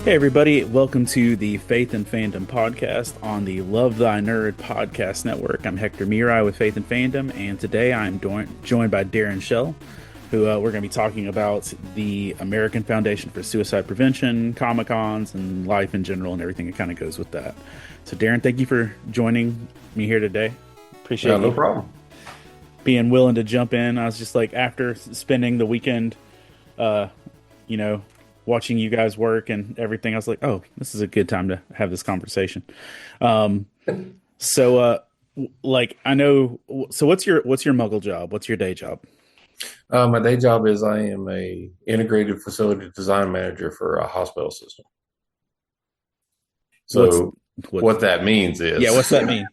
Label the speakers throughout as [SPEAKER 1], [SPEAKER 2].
[SPEAKER 1] Hey everybody, welcome to the Faith and Fandom Podcast on the Love Thy Nerd Podcast Network. I'm Hector Miray with Faith and Fandom, and today I'm joined by Darren Shelly, who we're going to be talking about the American Foundation for Suicide Prevention, Comic-Cons, and life in general and everything that kind of goes with that. So Darren, thank you for joining me here today. Appreciate
[SPEAKER 2] no problem.
[SPEAKER 1] Being willing to jump in. I was just like, after spending the weekend, watching you guys work and everything, I was like, oh, this is a good time to have this conversation. I know. So what's your Muggle job? What's your day job?
[SPEAKER 2] My day job is I am a integrated facility design manager for a hospital system. So what that means is,
[SPEAKER 1] what's that mean?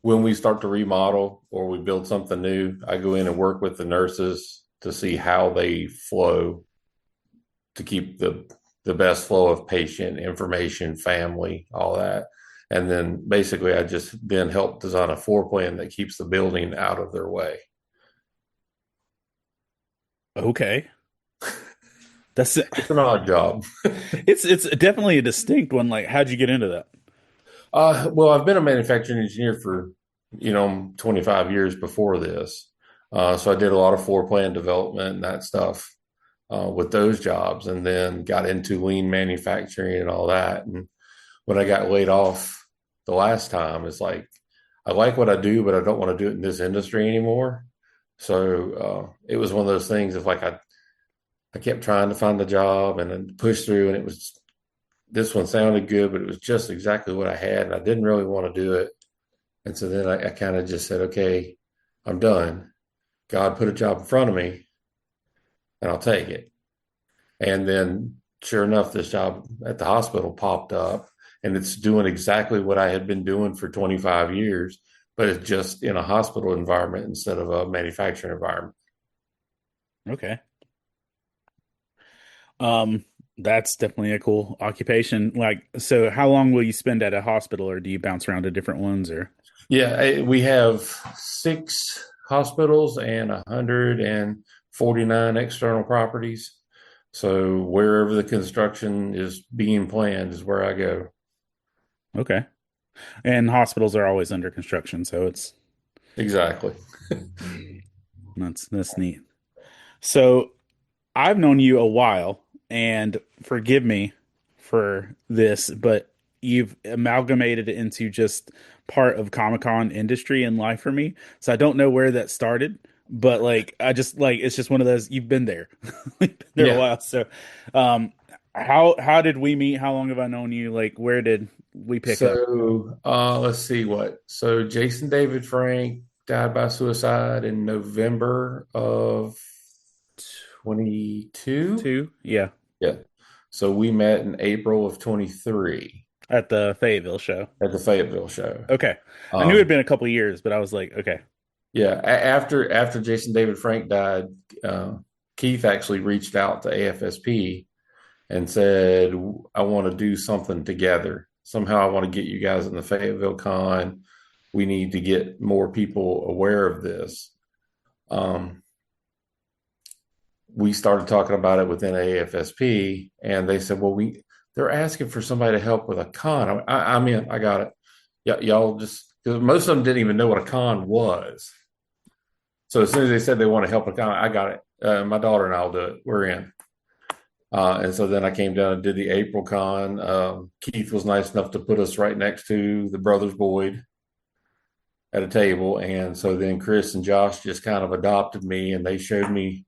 [SPEAKER 2] When we start to remodel or we build something new, I go in and work with the nurses to see how they flow to keep the best flow of patient information, family, all that. And then basically I just then help design a floor plan that keeps the building out of their way.
[SPEAKER 1] Okay.
[SPEAKER 2] It's an odd job.
[SPEAKER 1] It's definitely a distinct one. Like, how'd you get into that?
[SPEAKER 2] Well, I've been a manufacturing engineer for, 25 years before this. So I did a lot of floor plan development and that stuff with those jobs, and then got into lean manufacturing and all that. And when I got laid off the last time, it's like, I like what I do, but I don't want to do it in this industry anymore. So it was one of those things of like, I kept trying to find a job and then push through, and this one sounded good, but it was just exactly what I had, and I didn't really want to do it. And so then I kind of just said, okay, I'm done. God put a job in front of me, and I'll take it. And then sure enough, this job at the hospital popped up, and it's doing exactly what I had been doing for 25 years, but it's just in a hospital environment instead of a manufacturing environment.
[SPEAKER 1] Okay. That's definitely a cool occupation. Like, so how long will you spend at a hospital, or do you bounce around to different ones, or?
[SPEAKER 2] Yeah, we have 6 hospitals and 149 external properties. So wherever the construction is being planned is where I go.
[SPEAKER 1] Okay. And hospitals are always under construction, so it's
[SPEAKER 2] exactly.
[SPEAKER 1] that's neat. So I've known you a while, and forgive me for this, but you've amalgamated it into just part of Comic-Con industry and life for me. So I don't know where that started, but it's just one of those, you've been there. You've been there a while. So how did we meet? How long have I known you? Like, where did we pick up?
[SPEAKER 2] Let's see so Jason David Frank died by suicide in November of 22.
[SPEAKER 1] Yeah.
[SPEAKER 2] So we met in April of 23
[SPEAKER 1] at the Fayetteville show.
[SPEAKER 2] Okay.
[SPEAKER 1] I knew it had been a couple of years, but I was like, okay.
[SPEAKER 2] Yeah. After Jason David Frank died, Keith actually reached out to AFSP and said, I want to do something together. Somehow I want to get you guys in the Fayetteville Con. We need to get more people aware of this. We started talking about it within AFSP, and they said, well, they're asking for somebody to help with a con. I'm in. I got it. Y'all just, because most of them didn't even know what a con was. So as soon as they said they want to help a con, I got it. My daughter and I'll do it. We're in. And so then I came down and did the April con. Keith was nice enough to put us right next to the Brothers Boyd at a table. And so then Chris and Josh just kind of adopted me, and they showed me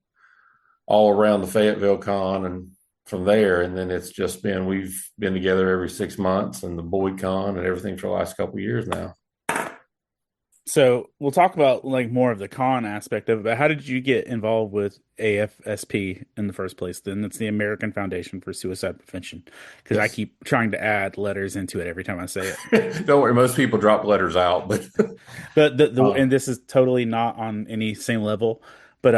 [SPEAKER 2] all around the Fayetteville Con, and from there, and then it's just been, we've been together every 6 months, and the Boyd Con and everything for the last couple of years now.
[SPEAKER 1] So we'll talk about like more of the con aspect of it, but how did you get involved with AFSP in the first place? Then it's the American Foundation for Suicide Prevention, because I keep trying to add letters into it every time I say
[SPEAKER 2] it. Don't worry, most people drop letters out, but
[SPEAKER 1] and this is totally not on any same level, but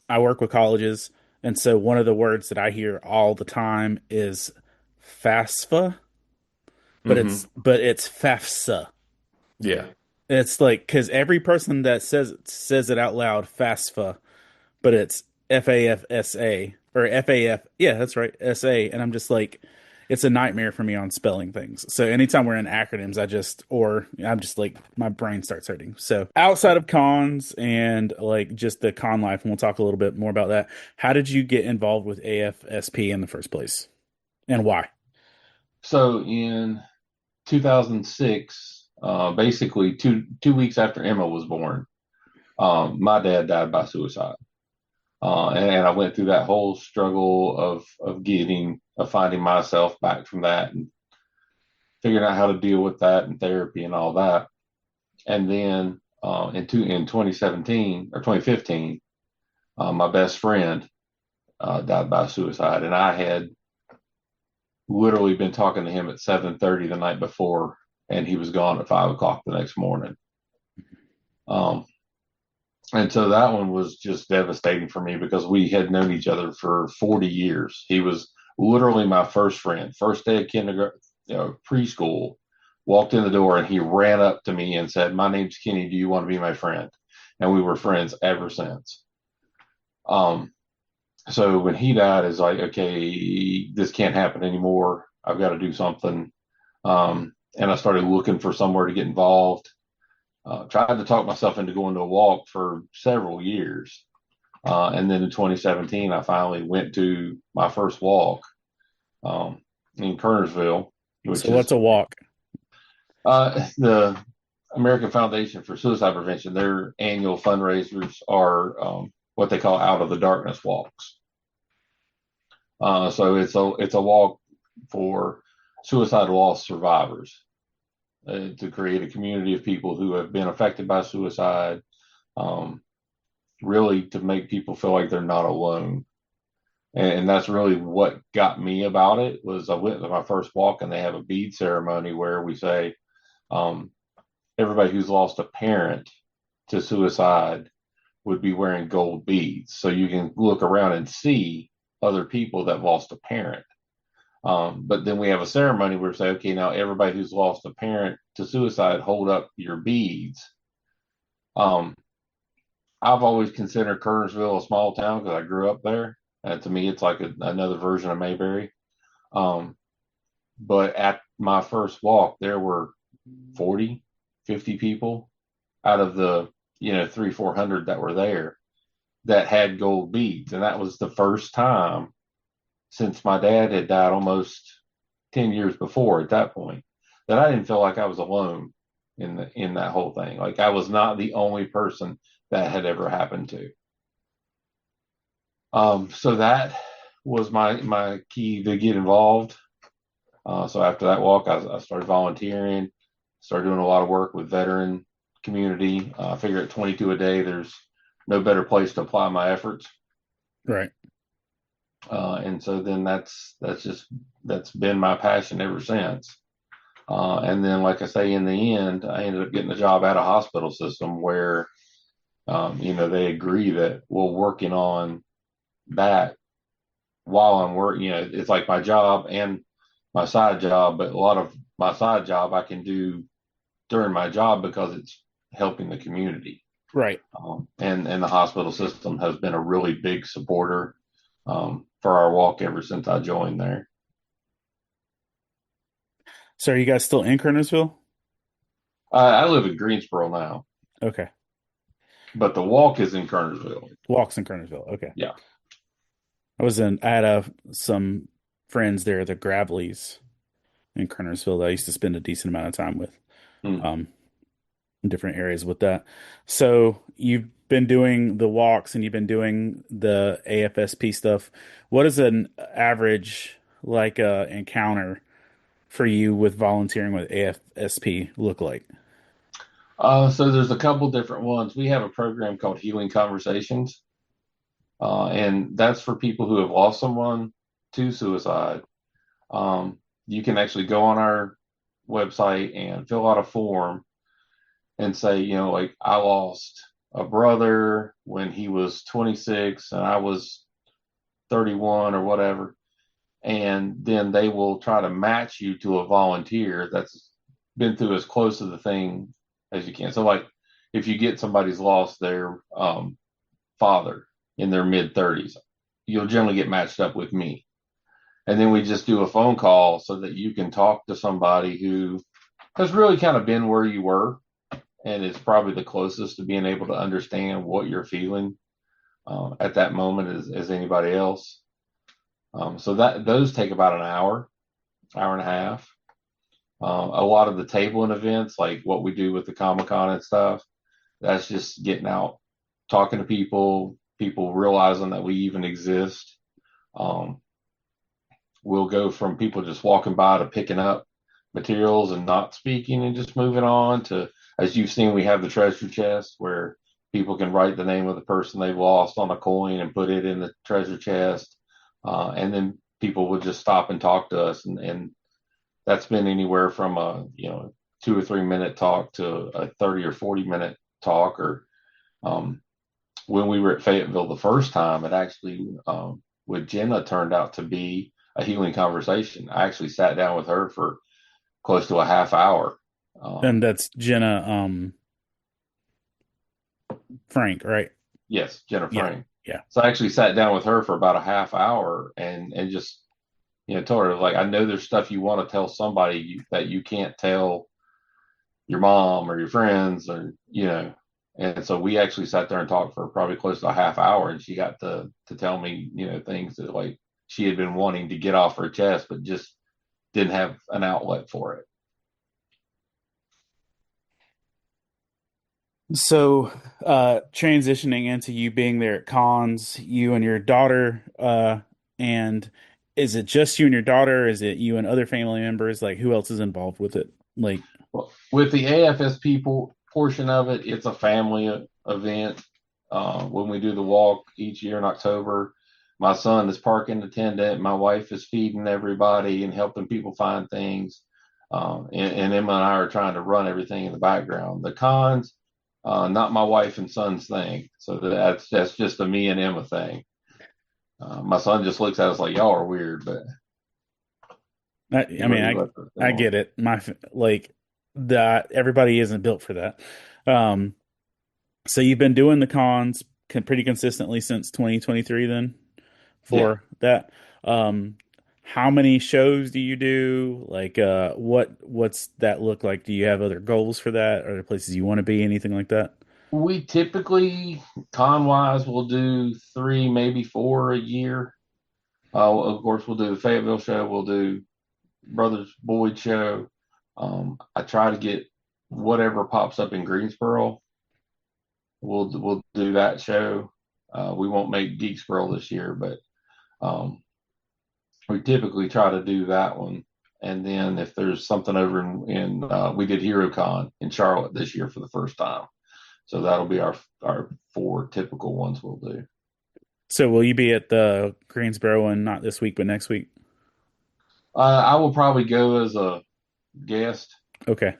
[SPEAKER 1] I work with colleges, and so one of the words that I hear all the time is FAFSA, but it's FAFSA.
[SPEAKER 2] Yeah.
[SPEAKER 1] It's like, because every person that says it out loud, FAFSA, but it's FAFSA or FAF. Yeah, that's right. SA. And I'm just like, it's a nightmare for me on spelling things. So anytime we're in acronyms, I'm just like, my brain starts hurting. So outside of cons and like just the con life, and we'll talk a little bit more about that. How did you get involved with AFSP in the first place and why?
[SPEAKER 2] So in 2006, basically two weeks after Emma was born, my dad died by suicide. And I went through that whole struggle of finding myself back from that and figuring out how to deal with that and therapy and all that. And then in 2017 or 2015, my best friend died by suicide, and I had literally been talking to him at 7:30 the night before, and he was gone at 5 o'clock the next morning. Um, and so that one was just devastating for me because we had known each other for 40 years. He was literally my first friend. First day of kindergarten, preschool, walked in the door and he ran up to me and said, "My name's Kenny. Do you want to be my friend?" And we were friends ever since. Um, so when he died, it's like, okay, this can't happen anymore. I've got to do something. And I started looking for somewhere to get involved. Tried to talk myself into going to a walk for several years. And then in 2017, I finally went to my first walk in Kernersville, which
[SPEAKER 1] So what's
[SPEAKER 2] is
[SPEAKER 1] a walk?
[SPEAKER 2] the American Foundation for Suicide Prevention. Their annual fundraisers are what they call Out of the Darkness walks. So it's a walk for suicide loss survivors to create a community of people who have been affected by suicide, really to make people feel like they're not alone. And that's really what got me about it. Was I went to my first walk and they have a bead ceremony where we say everybody who's lost a parent to suicide would be wearing gold beads, so you can look around and see other people that lost a parent. But then we have a ceremony where we say, okay, now everybody who's lost a parent to suicide, hold up your beads. Um, I've always considered Kernersville a small town because I grew up there. And to me, it's like another version of Mayberry. But at my first walk, there were 40, 50 people out of the, 400 that were there that had gold beads. And that was the first time since my dad had died almost 10 years before at that point that I didn't feel like I was alone in that whole thing. Like I was not the only person that had ever happened to. So that was my key to get involved. So after that walk, I started volunteering, started doing a lot of work with veteran community. I figure at 22 a day, there's no better place to apply my efforts.
[SPEAKER 1] Right.
[SPEAKER 2] And so then that's been my passion ever since. And then, like I say, in the end, I ended up getting a job at a hospital system where, they agree that we're working on that while I'm working. It's like my job and my side job, but a lot of my side job I can do during my job because it's helping the community.
[SPEAKER 1] Right.
[SPEAKER 2] And the hospital system has been a really big supporter for our walk ever since I joined there.
[SPEAKER 1] So are you guys still in Kernersville?
[SPEAKER 2] I live in Greensboro now,
[SPEAKER 1] Okay.
[SPEAKER 2] but the walk is in Kernersville.
[SPEAKER 1] Walks in Kernersville. Okay.
[SPEAKER 2] Yeah.
[SPEAKER 1] I had some friends there, the Graveleys in Kernersville that I used to spend a decent amount of time with,
[SPEAKER 2] Hmm.
[SPEAKER 1] in different areas with that. So you've been doing the walks and you've been doing the AFSP stuff. What is an average encounter for you with volunteering with AFSP look like?
[SPEAKER 2] So there's a couple different ones. We have a program called Healing Conversations, and that's for people who have lost someone to suicide. You can actually go on our website and fill out a form and say, like I lost a brother when he was 26 and I was 31 or whatever. And then they will try to match you to a volunteer that's been through as close to the thing as you can. So, like, if you get somebody's lost their father in their mid 30s, you'll generally get matched up with me. And then we just do a phone call so that you can talk to somebody who has really kind of been where you were and is probably the closest to being able to understand what you're feeling at that moment as anybody else. So that those take about an hour, hour and a half. A lot of the tabling events, like what we do with the Comic Con and stuff, that's just getting out, talking to people realizing that we even exist. Um, we'll go from people just walking by to picking up materials and not speaking and just moving on to, as you've seen, we have the treasure chest where people can write the name of the person they've lost on a coin and put it in the treasure chest. And then people will just stop and talk to us. And that's been anywhere from a, 2 or 3 minute talk to a 30 or 40 minute talk. Or when we were at Fayetteville the first time, it actually, with Jenna, turned out to be a healing conversation. I actually sat down with her for close to a half hour.
[SPEAKER 1] And that's Jenna Frank, right?
[SPEAKER 2] Yes, Jenna
[SPEAKER 1] Yeah.
[SPEAKER 2] Frank.
[SPEAKER 1] Yeah.
[SPEAKER 2] So I actually sat down with her for about a half hour and just, told her, like, I know there's stuff you want to tell somebody that you can't tell your mom or your friends or, and so we actually sat there and talked for probably close to a half hour, and she got to tell me, things that like she had been wanting to get off her chest, but just didn't have an outlet for it.
[SPEAKER 1] So, transitioning into you being there at cons, you and your daughter, and is it just you and your daughter? Is it you and other family members? Like, who else is involved with it? Like,
[SPEAKER 2] Well, with the AFSP portion of it, it's a family event. When we do the walk each year in October, my son is parking attendant. My wife is feeding everybody and helping people find things. And Emma and I are trying to run everything in the background. The cons, not my wife and son's thing. So that's just a me and Emma thing. My son just looks at us like y'all are weird, but
[SPEAKER 1] I mean, I get it. Like that everybody isn't built for that. Um, so you've been doing the cons pretty consistently since 2023 then
[SPEAKER 2] Yeah.
[SPEAKER 1] for that. Um, how many shows do you do? Like, what's that look like? Do you have other goals for that? Are there places you want to be? Anything like that?
[SPEAKER 2] We typically, con wise, will do 3, maybe 4 a year. Of course, we'll do the Fayetteville show. We'll do Brothers Boyd show. I try to get whatever pops up in Greensboro. We'll do that show. We won't make Geeksboro this year, but we typically try to do that one. And then if there's something over in we did HeroCon in Charlotte this year for the first time. So that'll be our 4 typical ones we'll do.
[SPEAKER 1] So will you be at the Greensboro one, not this week, but next week?
[SPEAKER 2] I will probably go as a guest.
[SPEAKER 1] Okay.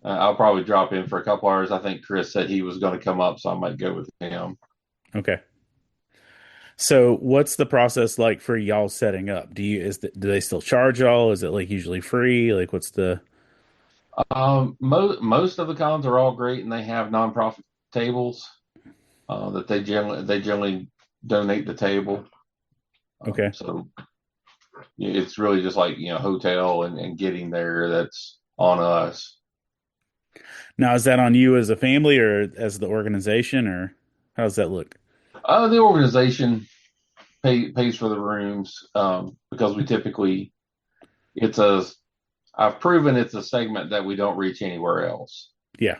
[SPEAKER 2] I'll probably drop in for a couple hours. I think Chris said he was going to come up, so I might go with him.
[SPEAKER 1] Okay. So what's the process like for y'all setting up? Do they still charge y'all? Is it like usually free? Like what's the
[SPEAKER 2] Most of the cons are all great, and they have nonprofit tables that they generally donate the table.
[SPEAKER 1] Okay.
[SPEAKER 2] So it's really just like hotel and getting there. That's on us.
[SPEAKER 1] Now is that on you as a family or as the organization or how does that look?
[SPEAKER 2] The organization pays for the rooms because we typically it's a I've proven it's a segment that we don't reach anywhere else.
[SPEAKER 1] Yeah.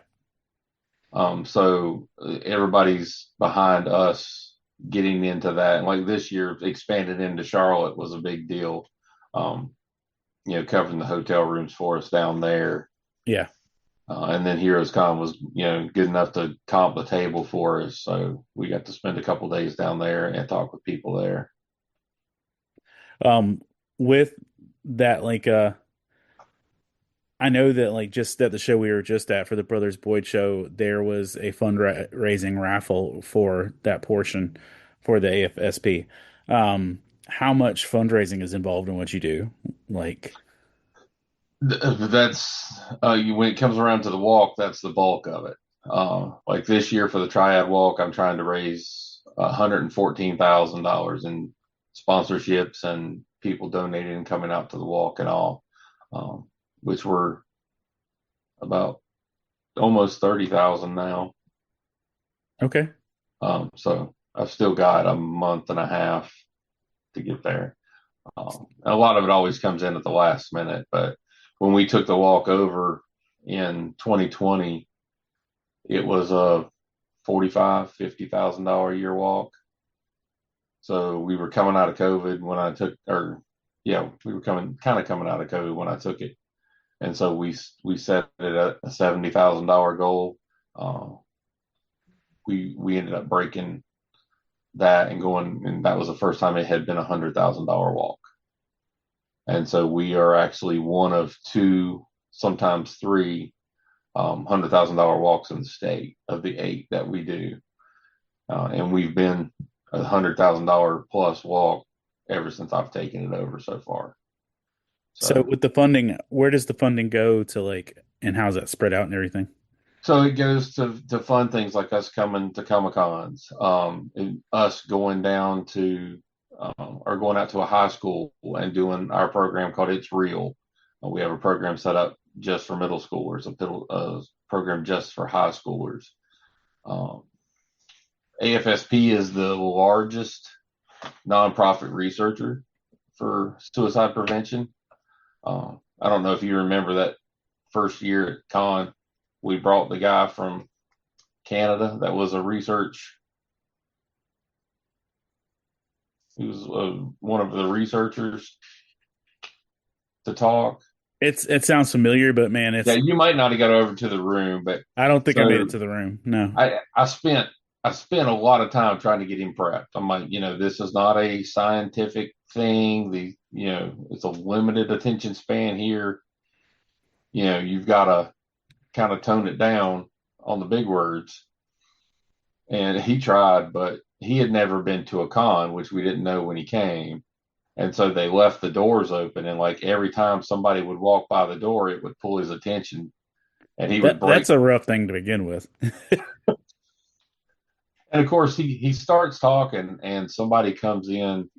[SPEAKER 2] So everybody's behind us getting into that. And like this year, expanded into Charlotte was a big deal. Covering the hotel rooms for us down there.
[SPEAKER 1] Yeah.
[SPEAKER 2] And then Heroes Con was, good enough to comp the table for us. So we got to spend a couple days down there and talk with people there.
[SPEAKER 1] With that, like, I know that like just at the show we were just at for the Brothers Boyd show, there was a fundraising raffle for that portion for the AFSP. How much fundraising is involved in what you do? Like,
[SPEAKER 2] That's when it comes around to the walk, that's the bulk of it. Like this year for the Triad Walk, I'm trying to raise $114,000 in sponsorships and people donating and coming out to the walk and all, which were about almost 30,000 now.
[SPEAKER 1] Okay.
[SPEAKER 2] So I've still got a month and a half to get there. A lot of it always comes in at the last minute, but when we took the walk over in 2020, it was a $50,000 a year walk. So we were coming out of COVID when I took, or yeah, we were coming out of COVID when I took it, and so we set it at a $70,000 goal. We ended up breaking that and going, and that was the first time it had been $100,000 walk. And so we are actually one of two, sometimes three, $100,000 walks in the state of the 8 that we do. And we've been $100,000 plus walk ever since I've taken it over so far.
[SPEAKER 1] So with the funding, where does the funding go to, like, and how's that spread out and everything?
[SPEAKER 2] So it goes to fund things like us coming to Comic Cons, and us going down to or going out to a high school and doing our program called It's Real. We have a program set up just for middle schoolers, a program just for high schoolers. AFSP is the largest nonprofit researcher for suicide prevention. I don't know if you remember that first year at Con, we brought the guy from Canada that was a research. He was one of the researchers to talk.
[SPEAKER 1] It sounds familiar, but man,
[SPEAKER 2] Yeah, you might not have got over to the room, but
[SPEAKER 1] I don't think I made it to the room. No.
[SPEAKER 2] I spent a lot of time trying to get him prepped. I'm like, this is not a scientific thing. It's a limited attention span here. You've got to kind of tone it down on the big words. And he tried, but he had never been to a con, which we didn't know when he came. And so they left the doors open, and like every time somebody would walk by the door, it would pull his attention, and he would break.
[SPEAKER 1] That's a rough thing to begin with.
[SPEAKER 2] And of course, he starts talking, and somebody comes in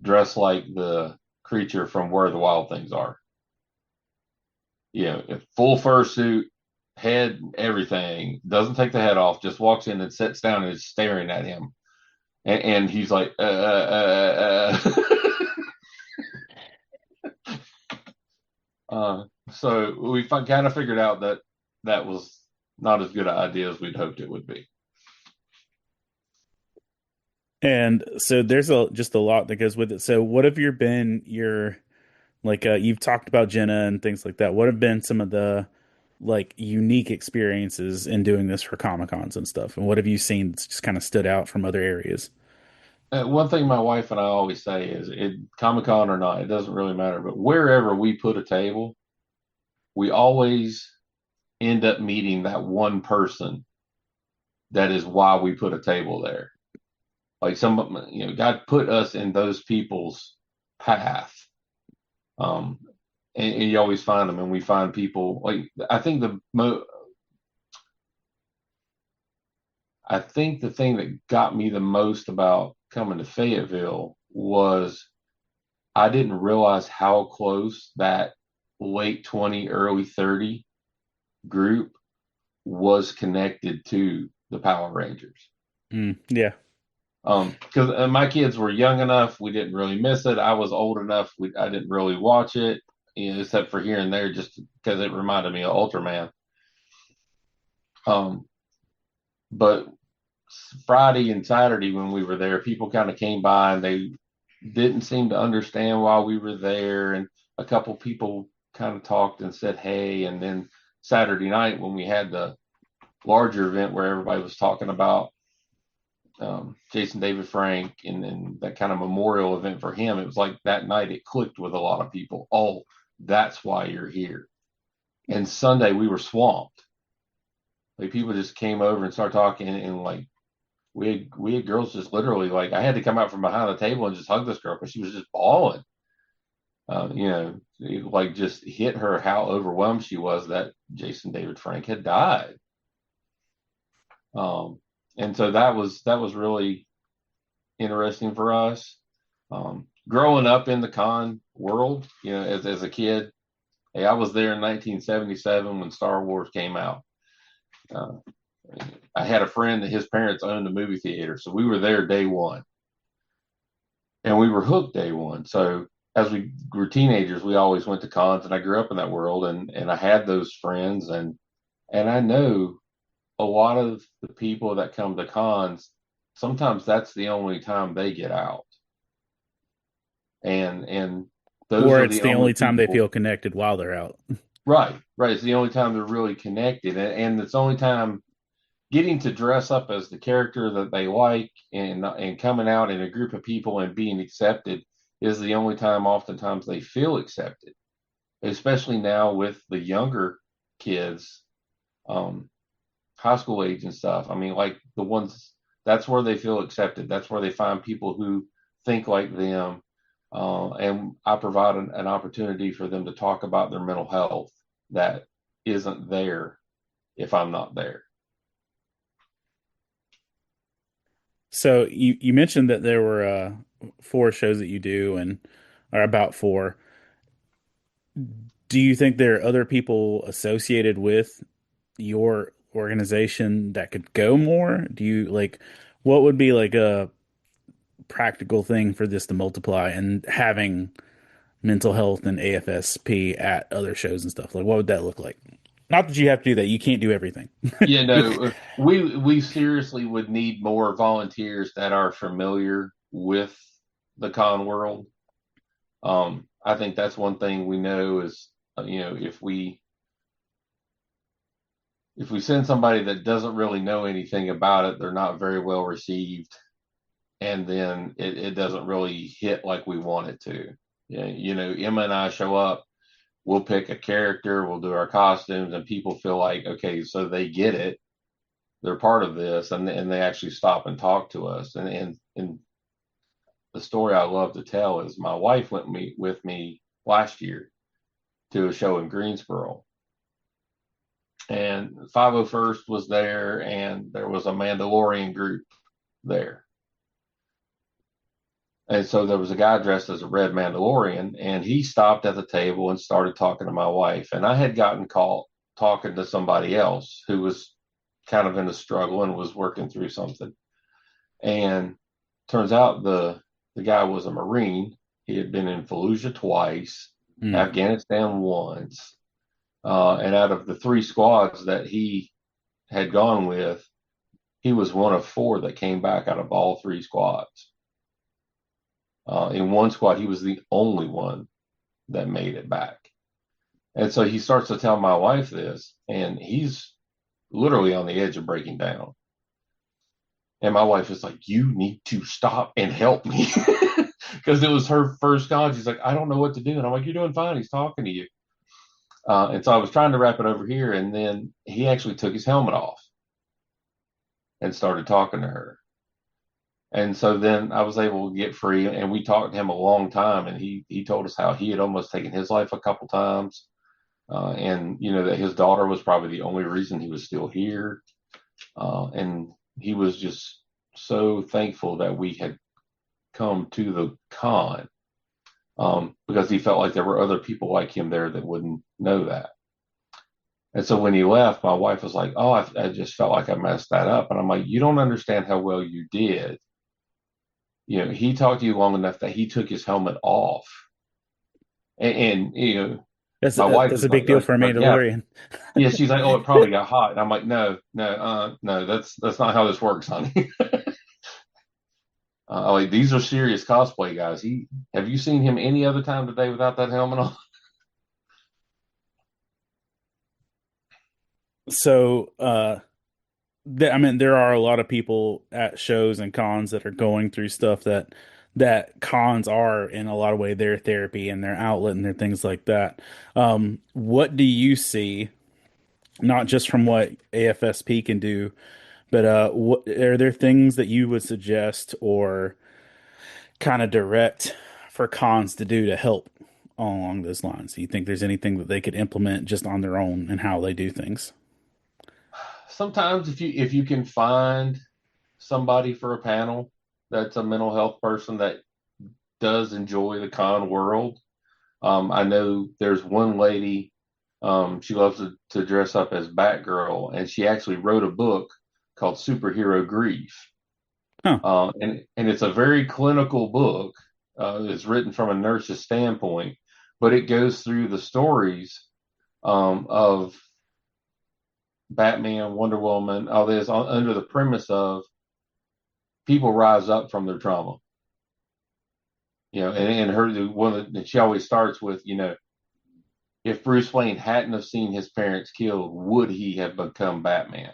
[SPEAKER 2] dressed like the creature from Where the Wild Things Are. Full fursuit, head, everything. Doesn't take the head off. Just walks in and sits down and is staring at him, and he's like, So we kind of figured out that was not as good an idea as we'd hoped it would be.
[SPEAKER 1] And so there's just a lot that goes with it. So what have your like you've talked about Jenna and things like that. What have been some of the like unique experiences in doing this for Comic Cons and stuff? And what have you seen that's just kind of stood out from other areas?
[SPEAKER 2] One thing my wife and I always say is, Comic Con or not, it doesn't really matter. But wherever we put a table, we always end up meeting that one person that is why we put a table there. Like God put us in those people's path. And you always find them, and we find people like, I think the thing that got me the most about coming to Fayetteville was I didn't realize how close that late 20, early 30 group was connected to the Power Rangers.
[SPEAKER 1] Yeah.
[SPEAKER 2] Because my kids were young enough, we didn't really miss it. I was old enough, I didn't really watch it, except for here and there, just because it reminded me of Ultraman. But Friday and Saturday when we were there, people kind of came by and they didn't seem to understand why we were there, and a couple people kind of talked and said hey. And then Saturday night when we had the larger event where everybody was talking about Jason David Frank and that kind of memorial event for him, it was like that night it clicked with a lot of people. Oh, that's why you're here. And Sunday we were swamped. Like people just came over and started talking, and like we had girls just literally, like, I had to come out from behind the table and just hug this girl because she was just bawling. It like just hit her how overwhelmed she was that Jason David Frank had died. And so that was really interesting for us. Growing up in the con world, as a kid, hey, I was there in 1977 when Star Wars came out. Uh, I had a friend that his parents owned a movie theater, so we were there day one, and we were hooked day one. So as we were teenagers, we always went to cons, and I grew up in that world, and I had those friends, and I know a lot of the people that come to cons, sometimes that's the only time they get out, and those
[SPEAKER 1] Or
[SPEAKER 2] are
[SPEAKER 1] it's
[SPEAKER 2] the
[SPEAKER 1] the
[SPEAKER 2] only
[SPEAKER 1] only time they
[SPEAKER 2] people.
[SPEAKER 1] feel connected while they're out.
[SPEAKER 2] Right, right. It's the only time they're really connected, and it's the only time getting to dress up as the character that they like, and coming out in a group of people and being accepted is the only time oftentimes they feel accepted, especially now with the younger kids, um, high school age and stuff. I mean, like the ones, that's where they feel accepted. That's where they find people who think like them. And I provide an opportunity for them to talk about their mental health that isn't there if I'm not there.
[SPEAKER 1] So you mentioned that there were four shows that you do and are about four. Do you think there are other people associated with your organization that could go more? Do you like what would be like a practical thing for this to multiply and having mental health and AFSP at other shows and stuff? Like what would that look like? Not that you have to do that. You can't do everything.
[SPEAKER 2] We seriously would need more volunteers that are familiar with the con world. I think that's one thing we know is, if we send somebody that doesn't really know anything about it, they're not very well received, and then it doesn't really hit like we want it to. Yeah, Emma and I show up, we'll pick a character, we'll do our costumes, and people feel like, okay, so they get it, they're part of this, and they actually stop and talk to us. And the story I love to tell is my wife went with me last year to a show in Greensboro, and 501st was there, and there was a Mandalorian group there. And so there was a guy dressed as a red Mandalorian, and he stopped at the table and started talking to my wife. And I had gotten caught talking to somebody else who was kind of in a struggle and was working through something. And turns out the guy was a Marine. He had been in Fallujah twice,
[SPEAKER 1] Mm.
[SPEAKER 2] Afghanistan once, and out of the three squads that he had gone with, he was one of four that came back out of all three squads. In one squad, he was the only one that made it back. And so he starts to tell my wife this, and he's literally on the edge of breaking down. And my wife is like, "You need to stop and help me." Because it was her first con. She's like, "I don't know what to do." And I'm like, "You're doing fine. He's talking to you." And so I was trying to wrap it over here, and then he actually took his helmet off and started talking to her. And so then I was able to get free, and we talked to him a long time, and he told us how he had almost taken his life a couple times, and that his daughter was probably the only reason he was still here, and he was just so thankful that we had come to the con, because he felt like there were other people like him there that wouldn't know that. And so when he left, my wife was like, "Oh, I just felt like I messed that up," and I'm like, "You don't understand how well you did. He talked to you long enough that he took his helmet off." And
[SPEAKER 1] That's
[SPEAKER 2] my wife
[SPEAKER 1] that's
[SPEAKER 2] was
[SPEAKER 1] a big
[SPEAKER 2] like,
[SPEAKER 1] deal
[SPEAKER 2] "Oh,
[SPEAKER 1] for a
[SPEAKER 2] like, yeah,
[SPEAKER 1] Mandalorian.
[SPEAKER 2] yeah." She's like, "Oh, it probably got hot." And I'm like, "No, no, no, that's not how this works, honey." Like, these are serious cosplay guys. Have you seen him any other time today without that helmet on?
[SPEAKER 1] So, I mean, there are a lot of people at shows and cons that are going through stuff that cons are in a lot of way their therapy and their outlet and their things like that. What do you see, not just from what AFSP can do, but what are there things that you would suggest or kind of direct for cons to do to help along those lines? Do you think there's anything that they could implement just on their own and how they do things?
[SPEAKER 2] Sometimes if you can find somebody for a panel that's a mental health person that does enjoy the con world. I know there's one lady, she loves to dress up as Batgirl, and she actually wrote a book called Superhero Grief.
[SPEAKER 1] Huh.
[SPEAKER 2] And it's a very clinical book. It's written from a nurse's standpoint, but it goes through the stories of Batman, Wonder Woman, all this under the premise of people rise up from their trauma. And her she always starts with, if Bruce Wayne hadn't have seen his parents killed, would he have become Batman?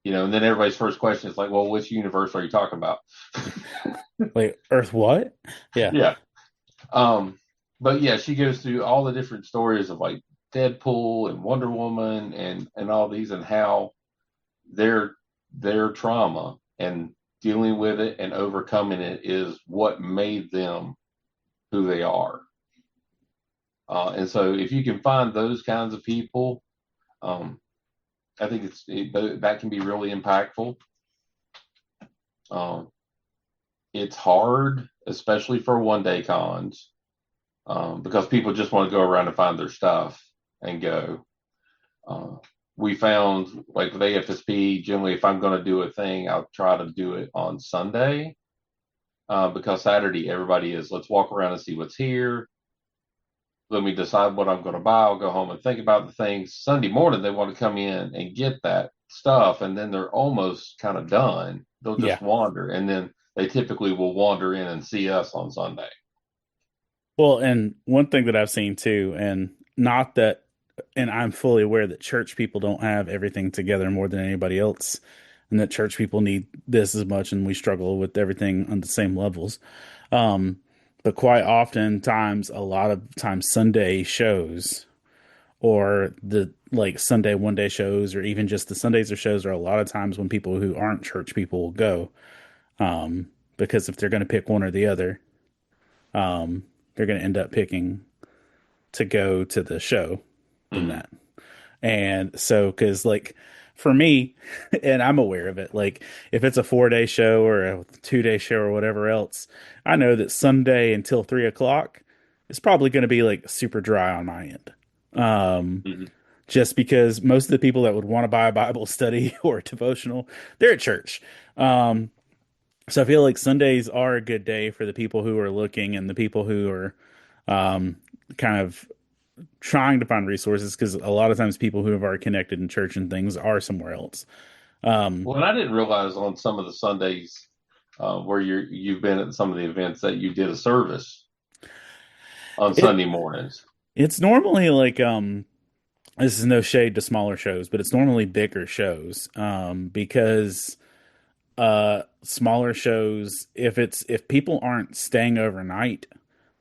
[SPEAKER 2] And then everybody's first question is like, well, which universe are you talking about?
[SPEAKER 1] Wait, Earth what? Yeah.
[SPEAKER 2] Yeah. But yeah, she goes through all the different stories of like Deadpool and Wonder Woman and all these, and how their trauma and dealing with it and overcoming it is what made them who they are. And so if you can find those kinds of people, I think that can be really impactful. It's hard, especially for one-day cons, because people just want to go around and find their stuff and go. We found, like with AFSP, generally, if I'm going to do a thing, I'll try to do it on Sunday, because Saturday, everybody is, let's walk around and see what's here. Let me decide what I'm going to buy. I'll go home and think about the things. Sunday morning, they want to come in and get that stuff, and then they're almost kind of done. They'll
[SPEAKER 1] Yeah.
[SPEAKER 2] just wander, and then they typically will wander in and see us on Sunday.
[SPEAKER 1] Well, and one thing that I've seen too, and not that, and I'm fully aware that church people don't have everything together more than anybody else, and that church people need this as much, and we struggle with everything on the same levels. But quite oftentimes, a lot of times, Sunday shows or the like Sunday one day shows, or even just the Sundays or shows, are a lot of times when people who aren't church people will go, because if they're going to pick one or the other, they're going to end up picking to go to the show than that. And so, because like for me, and I'm aware of it, like if it's a 4 day show or a 2 day show or whatever else, I know that Sunday until 3 o'clock is probably going to be like super dry on my end.
[SPEAKER 2] Mm-hmm.
[SPEAKER 1] Just because most of the people that would want to buy a Bible study or a devotional, they're at church. So I feel like Sundays are a good day for the people who are looking and the people who are kind of trying to find resources, because a lot of times people who are connected in church and things are somewhere else.
[SPEAKER 2] Well, and I didn't realize on some of the Sundays where you've been at some of the events that you did a service on
[SPEAKER 1] It
[SPEAKER 2] Sunday mornings.
[SPEAKER 1] it's normally like this is no shade to smaller shows, but it's normally bigger shows, because smaller shows, if people aren't staying overnight,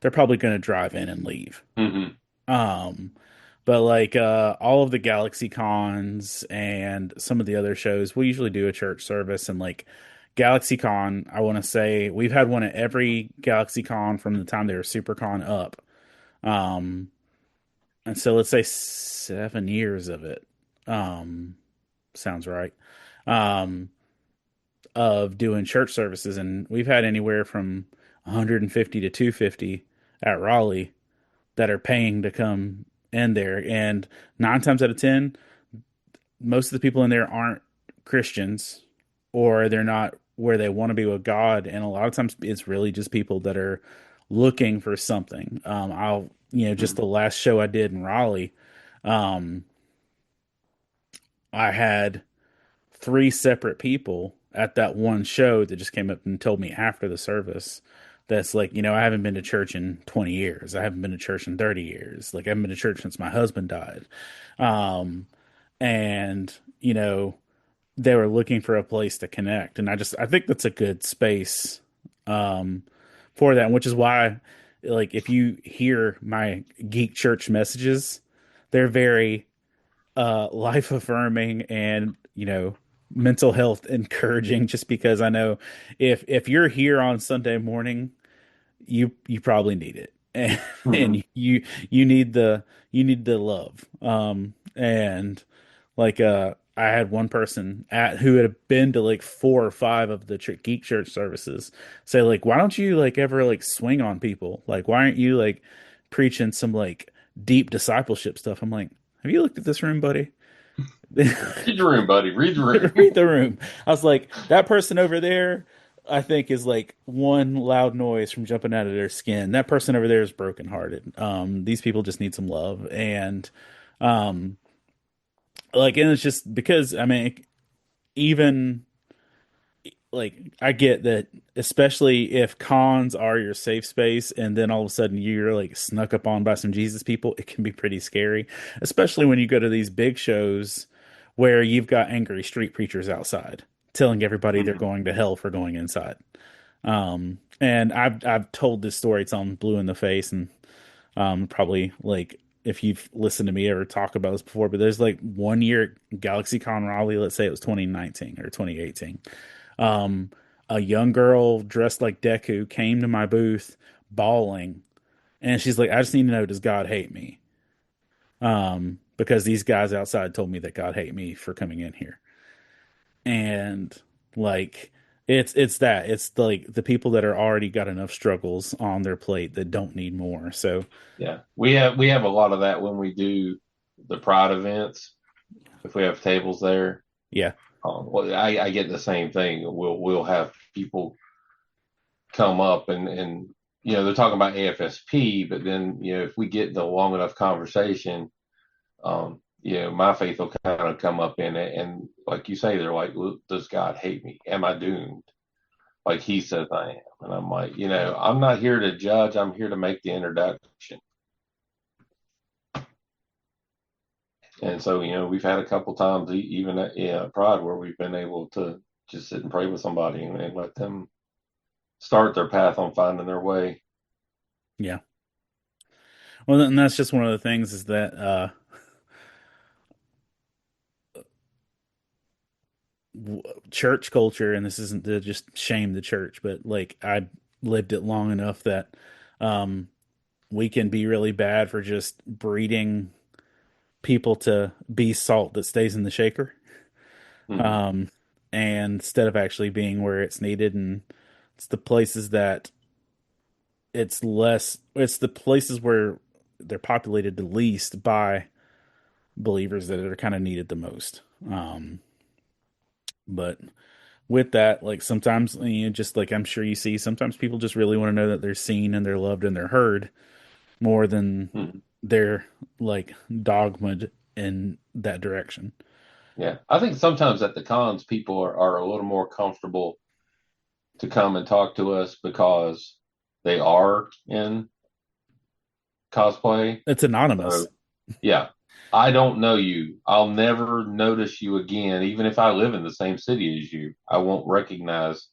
[SPEAKER 1] they're probably going to drive in and leave.
[SPEAKER 2] Mm-hmm.
[SPEAKER 1] Um, but like all of the Galaxy Cons and some of the other shows, we usually do a church service. And like Galaxy Con, I want to say we've had one at every Galaxy Con from the time they were Super Con up. Um, and so let's say 7 years of it. Sounds right. Um, of doing church services, and we've had anywhere from 150 to 250 at Raleigh that are paying to come in there. And 9 times out of 10, most of the people in there aren't Christians, or they're not where they want to be with God. And a lot of times it's really just people that are looking for something. Just the last show I did in Raleigh, um, I had 3 separate people at that one show that just came up and told me after the service that's like, I haven't been to church in 20 years. I haven't been to church in 30 years. Like, I haven't been to church since my husband died. Um, and, they were looking for a place to connect. And I think that's a good space, for that, which is why, like, if you hear my geek church messages, they're very, life affirming and, mental health encouraging, just because I know if you're here on Sunday morning, you probably need it. And,
[SPEAKER 2] Mm-hmm.
[SPEAKER 1] and you need the love. And like I had one person who had been to like 4 or 5 of the geek church services say like, why don't you like ever like swing on people? Like, why aren't you like preaching some like deep discipleship stuff? I'm like, have you looked at this room, buddy?
[SPEAKER 2] Read the room, buddy. Read the room.
[SPEAKER 1] Read the room. I was like, that person over there, I think is like one loud noise from jumping out of their skin. That person over there is brokenhearted. These people just need some love. And, um, like, and it's just because, I mean, even like, I get that, especially if cons are your safe space and then all of a sudden you're like snuck up on by some Jesus people, it can be pretty scary, especially when you go to these big shows where you've got angry street preachers outside telling everybody they're
[SPEAKER 2] Mhm.
[SPEAKER 1] going to hell for going inside. And I've told this story. It's on Blue in the Face, and probably like if you've listened to me ever talk about this before, but there's like one year at GalaxyCon Raleigh, let's say it was 2019 or 2018. Um, a young girl dressed like Deku came to my booth bawling, and she's like, "I just need to know, does God hate me?" Because these guys outside told me that God hate me for coming in here. And like it's like the people that are already got enough struggles on their plate that don't need more. So
[SPEAKER 2] Yeah, we have a lot of that when we do the Pride events. If we have tables there,
[SPEAKER 1] yeah,
[SPEAKER 2] well, I get the same thing. We'll have people come up and they're talking about AFSP, but then if we get the long enough conversation, my faith will kind of come up in it, and like you say, they're like, well, does God hate me? Am I doomed? Like he says I am, and I'm like, I'm not here to judge. I'm here to make the introduction. And so, we've had a couple times, even at Pride, where we've been able to just sit and pray with somebody and let them start their path on finding their way.
[SPEAKER 1] yeah. Well, and that's just one of the things is that church culture, and this isn't to just shame the church, but like I lived it long enough that um, we can be really bad for just breeding people to be salt that stays in the shaker.
[SPEAKER 2] Hmm.
[SPEAKER 1] Um, and instead of actually being where it's needed, and it's the places that it's the places where they're populated the least by believers that are kind of needed the most. But with that, like sometimes just like I'm sure you see, sometimes people just really want to know that they're seen and they're loved and they're heard more than
[SPEAKER 2] Hmm.
[SPEAKER 1] they're like dogmaed in that direction.
[SPEAKER 2] Yeah, I think sometimes at the cons, people are a little more comfortable to come and talk to us because they are in cosplay.
[SPEAKER 1] It's anonymous.
[SPEAKER 2] So, yeah, I don't know you. I'll never notice you again, even if I live in the same city as you. I won't recognize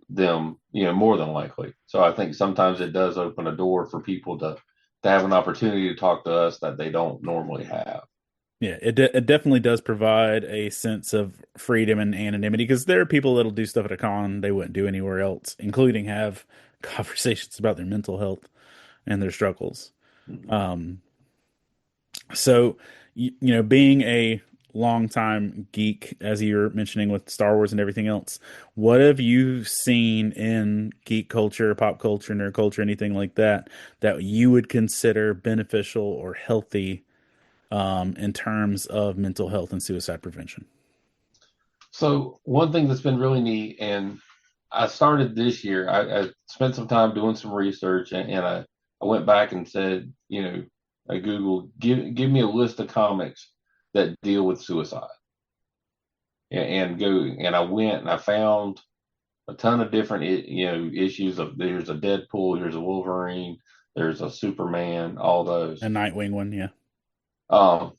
[SPEAKER 2] them, more than likely. So I think sometimes it does open a door for people to have an opportunity to talk to us that they don't normally have.
[SPEAKER 1] Yeah, it definitely does provide a sense of freedom and anonymity because there are people that'll do stuff at a con they wouldn't do anywhere else, including have conversations about their mental health and their struggles. Um, so being a longtime geek, as you're mentioning with Star Wars and everything else, what have you seen in geek culture, pop culture, nerd culture, anything like that, that you would consider beneficial or healthy in terms of mental health and suicide prevention?
[SPEAKER 2] So one thing that's been really neat, and I started this year, I spent some time doing some research, and I went back and said, I Googled, give me a list of comics that deal with suicide. And I went and I found a ton of different issues of there's a Deadpool, there's a Wolverine, there's a Superman, all those.
[SPEAKER 1] A Nightwing one, yeah.
[SPEAKER 2] Um,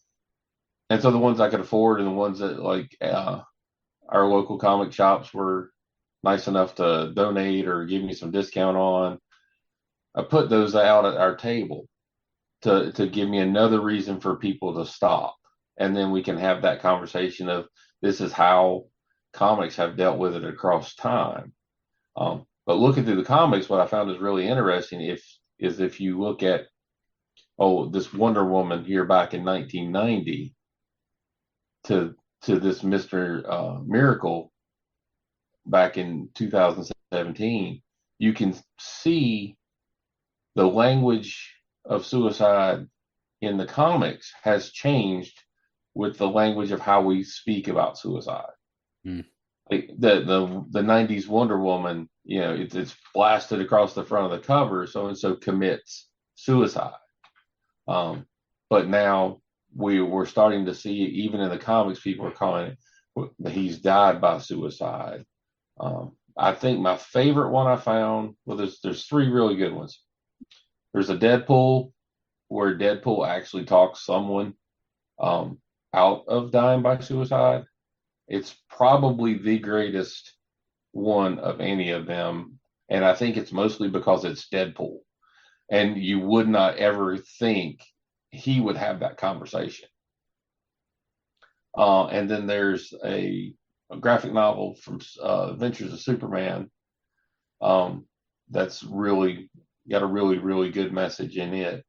[SPEAKER 2] and so the ones I could afford and the ones that like our local comic shops were nice enough to donate or give me some discount on, I put those out at our table to give me another reason for people to stop. And then we can have that conversation of this is how comics have dealt with it across time. But looking through the comics, what I found is really interesting if you look at this Wonder Woman here back in 1990 to to this Mr. Miracle back in 2017, you can see the language of suicide in the comics has changed with the language of how we speak about suicide.
[SPEAKER 1] Hmm.
[SPEAKER 2] Like the 90s Wonder Woman, it's blasted across the front of the cover, so and so commits suicide. But now we're starting to see, even in the comics, people are calling it he's died by suicide. I think my favorite one I found, well, there's three really good ones. There's a Deadpool where Deadpool actually talks someone out of dying by suicide. It's probably the greatest one of any of them, and I think it's mostly because it's Deadpool, and you would not ever think he would have that conversation. And then there's a graphic novel from Adventures of Superman that's really got a really, really good message in it.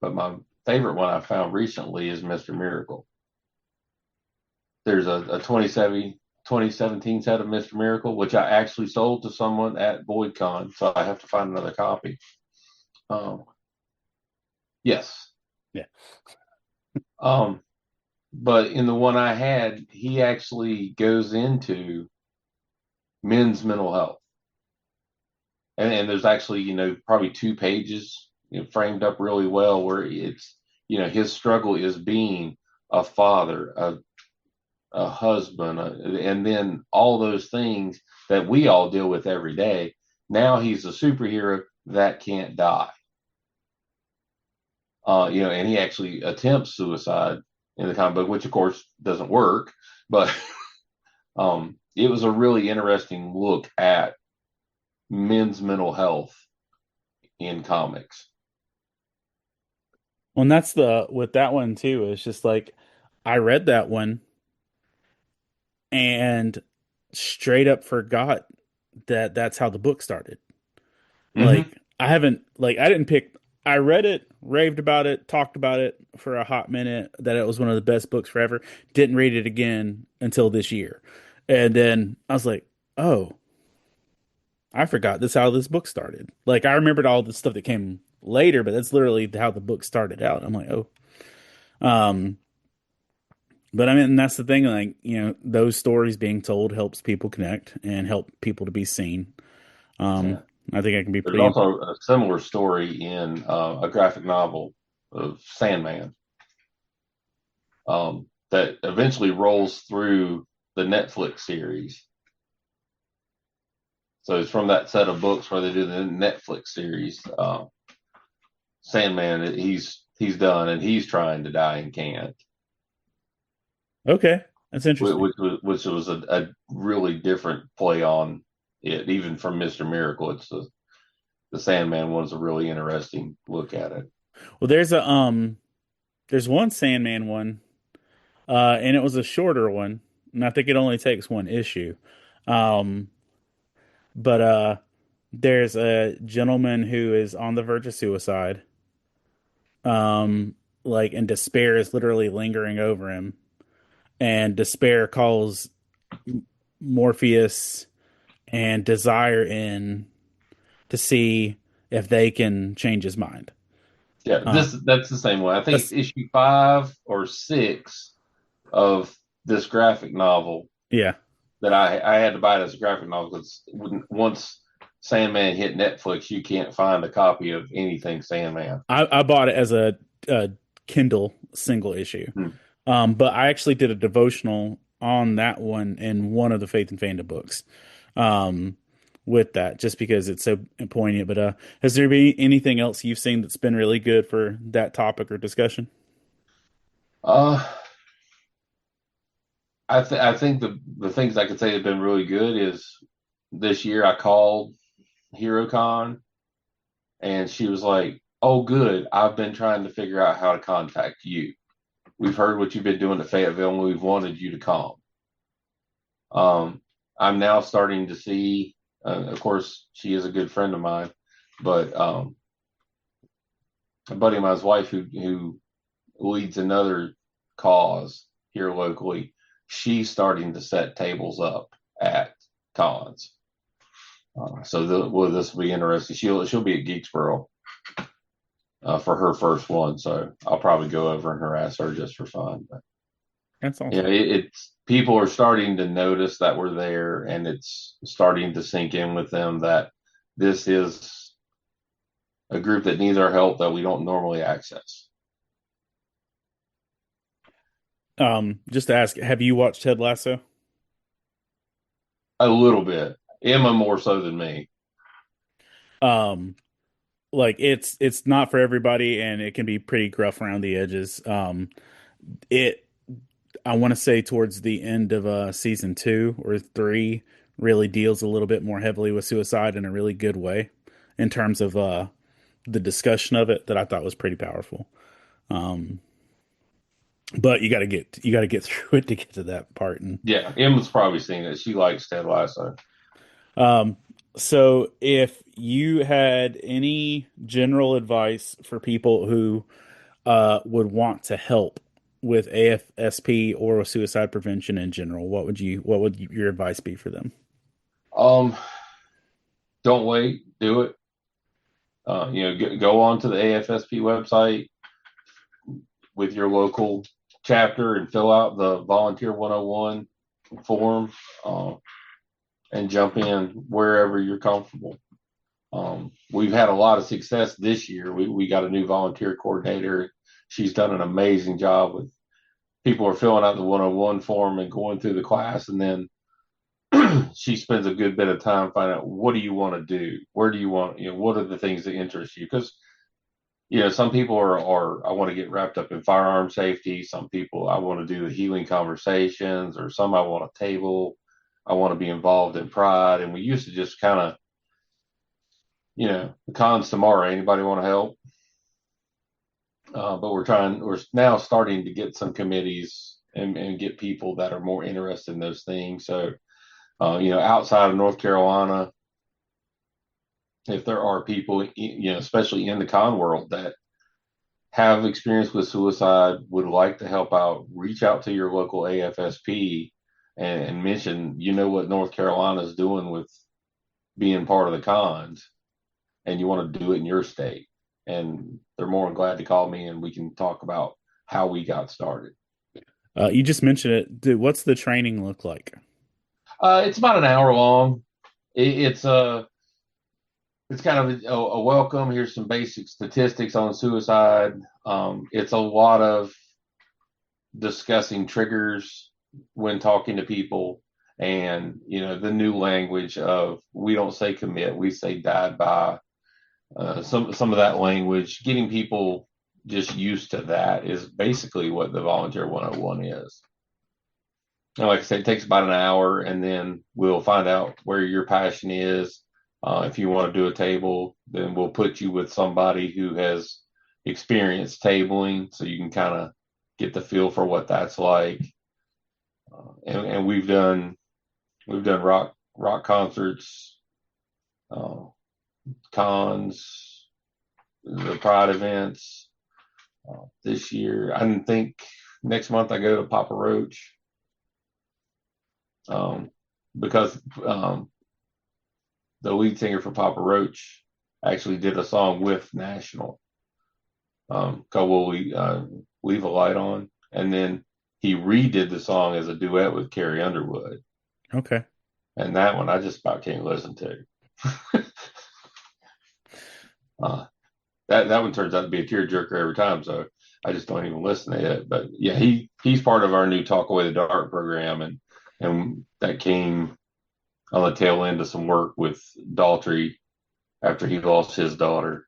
[SPEAKER 2] But my favorite one I found recently is Mr. Miracle. There's a 2017 set of Mr. Miracle, which I actually sold to someone at BoydCon, so I have to find another copy. Yes.
[SPEAKER 1] Yeah.
[SPEAKER 2] But in the one I had, he actually goes into men's mental health. And there's actually, probably 2 pages framed up really well where it's, his struggle is being a father, a husband, and then all those things that we all deal with every day. Now he's a superhero that can't die. And he actually attempts suicide in the comic book, which of course doesn't work, but it was a really interesting look at men's mental health in comics.
[SPEAKER 1] Well, and that's with that one too. It's just like I read that one and straight up forgot that that's how the book started.
[SPEAKER 2] Mm-hmm.
[SPEAKER 1] Like I didn't pick. I read it, raved about it, talked about it for a hot minute, that it was one of the best books forever. Didn't read it again until this year. And then I was like, oh, I forgot this how this book started. Like I remembered all the stuff that came later, but that's literally how the book started out. I'm like, oh. Um, but I mean, that's the thing, like, those stories being told helps people connect and help people to be seen.
[SPEAKER 2] Yeah.
[SPEAKER 1] I think I can be
[SPEAKER 2] There's
[SPEAKER 1] pretty
[SPEAKER 2] also a similar story in a graphic novel of Sandman that eventually rolls through the Netflix series. So it's from that set of books where they do the Netflix series. Sandman, he's done and he's trying to die and can't.
[SPEAKER 1] okay. That's interesting.
[SPEAKER 2] Which was a really different play on it, even from Mr. Miracle. It's the Sandman one's a really interesting look at it.
[SPEAKER 1] Well, there's one Sandman one, and it was a shorter one, and I think it only takes one issue. Um, but there's a gentleman who is on the verge of suicide. Like, and despair is literally lingering over him, and despair calls Morpheus and Desire in to see if they can change his mind.
[SPEAKER 2] Yeah,
[SPEAKER 1] Uh,
[SPEAKER 2] that's the same one. I think it's
[SPEAKER 1] that's
[SPEAKER 2] issue 5 or 6 of this graphic novel
[SPEAKER 1] yeah.
[SPEAKER 2] that I had to buy it as a graphic novel because once Sandman hit Netflix, you can't find a copy of anything Sandman.
[SPEAKER 1] I bought it as a Kindle single issue.
[SPEAKER 2] Hmm.
[SPEAKER 1] But I actually did a devotional on that one in one of the Faith and Fandom books. With that, just because it's so poignant. But has there been anything else you've seen that's been really good for that topic or
[SPEAKER 2] Uh, I think the things I could say have been really good is this year I called HeroCon and she was like, "Oh, good. I've been trying to figure out how to contact you. We've heard what you've been doing at Fayetteville, and we've wanted you to come." I'm now starting to see. Of course, she is a good friend of mine, but a buddy of mine's wife who leads another cause here locally. she's starting to set tables up at cons. This will be interesting. She'll be at Geeksboro for her first one, so I'll probably go over and harass her just for fun. But
[SPEAKER 1] That's
[SPEAKER 2] yeah,
[SPEAKER 1] awesome.
[SPEAKER 2] it's people are starting to notice that we're there, and it's starting to sink in with them that this is a group that needs our help that we don't normally access.
[SPEAKER 1] Just to ask, have you watched Ted Lasso?
[SPEAKER 2] A little bit. Emma more so than me.
[SPEAKER 1] Um, like it's not for everybody, and it can be pretty gruff around the edges. It I want to say towards the end of season 2 or 3 really deals a little bit more heavily with suicide in a really good way in terms of the discussion of it that I thought was pretty powerful. Um, but you got to get through it to get to that part. And
[SPEAKER 2] Yeah, Emma's probably seen it. She likes Ted Lasso.
[SPEAKER 1] um, so if you had any general advice for people who would want to help with AFSP or with suicide prevention in general, what would your advice be for them?
[SPEAKER 2] Um, don't wait, do it. Go on to the AFSP website with your local chapter and fill out the Volunteer 101 form and jump in wherever you're comfortable. We've had a lot of success this year. We got a new volunteer coordinator. She's done an amazing job with people are filling out the 101 form and going through the class. And then she spends a good bit of time finding out what do you want to do? Where do you want, what are the things that interest you? Because some people are I want to get wrapped up in firearm safety. Some people I want to do the healing conversations, or some I want a table. I want to be involved in pride. And we used to just kind of, the cons tomorrow. Anybody want to help? But we're now starting to get some committees and get people that are more interested in those things. So, outside of North Carolina, if there are people, especially in the con world that have experience with suicide, would like to help out, reach out to your local AFSP and mention, what North Carolina is doing with being part of the cons, and you want to do it in your state. And they're more than glad to call me, and we can talk about how we got started.
[SPEAKER 1] You just mentioned it. Dude, what's the training look like?
[SPEAKER 2] It's about an hour long. It's kind of a welcome. Here's some basic statistics on suicide. It's a lot of discussing triggers when talking to people, and the new language of we don't say commit, we say died by. Some of that language, getting people just used to that is basically what the Volunteer 101 is. And like I said, it takes about an hour, and then we'll find out where your passion is. If you want to do a table, then we'll put you with somebody who has experienced tabling, so you can kind of get the feel for what that's like. And we've done rock concerts, cons, the pride events. This year, I didn't think next month I go to Papa Roach, because the lead singer for Papa Roach actually did a song with National called "Will We Leave a Light On," and then he redid the song as a duet with Carrie Underwood.
[SPEAKER 1] Okay.
[SPEAKER 2] And that one I just about can't listen to. That one turns out to be a tearjerker every time, so I just don't even listen to it. But yeah, he's part of our new Talk Away the Dark program, and that came on the tail end of some work with Daltrey after he lost his daughter.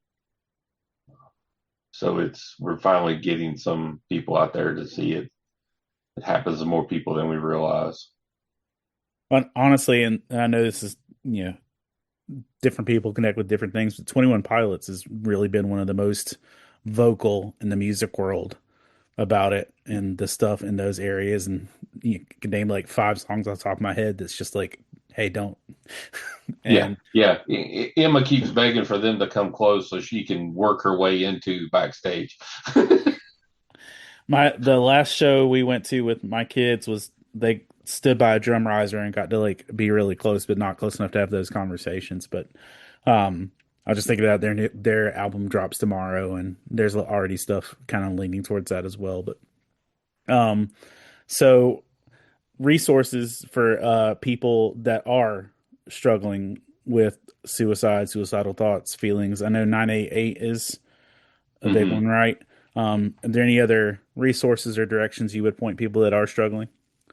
[SPEAKER 2] So we're finally getting some people out there to see it. It happens to more people than we realize.
[SPEAKER 1] But honestly, and I know this is, different people connect with different things, but 21 Pilots has really been one of the most vocal in the music world about it and the stuff in those areas. And you can name like 5 songs off the top of my head that's just like, hey, don't.
[SPEAKER 2] Yeah,
[SPEAKER 1] And
[SPEAKER 2] yeah. Emma keeps begging for them to come close so she can work her way into backstage.
[SPEAKER 1] the last show we went to with my kids was they stood by a drum riser and got to like be really close, but not close enough to have those conversations. But um, I was just thinking that their album drops tomorrow, and there's already stuff kind of leaning towards that as well. But um, so resources for people that are struggling with suicide, suicidal thoughts, feelings. I know 988 is a big
[SPEAKER 2] Hmm.
[SPEAKER 1] one, right? Are there any other resources or directions you would point people that are struggling?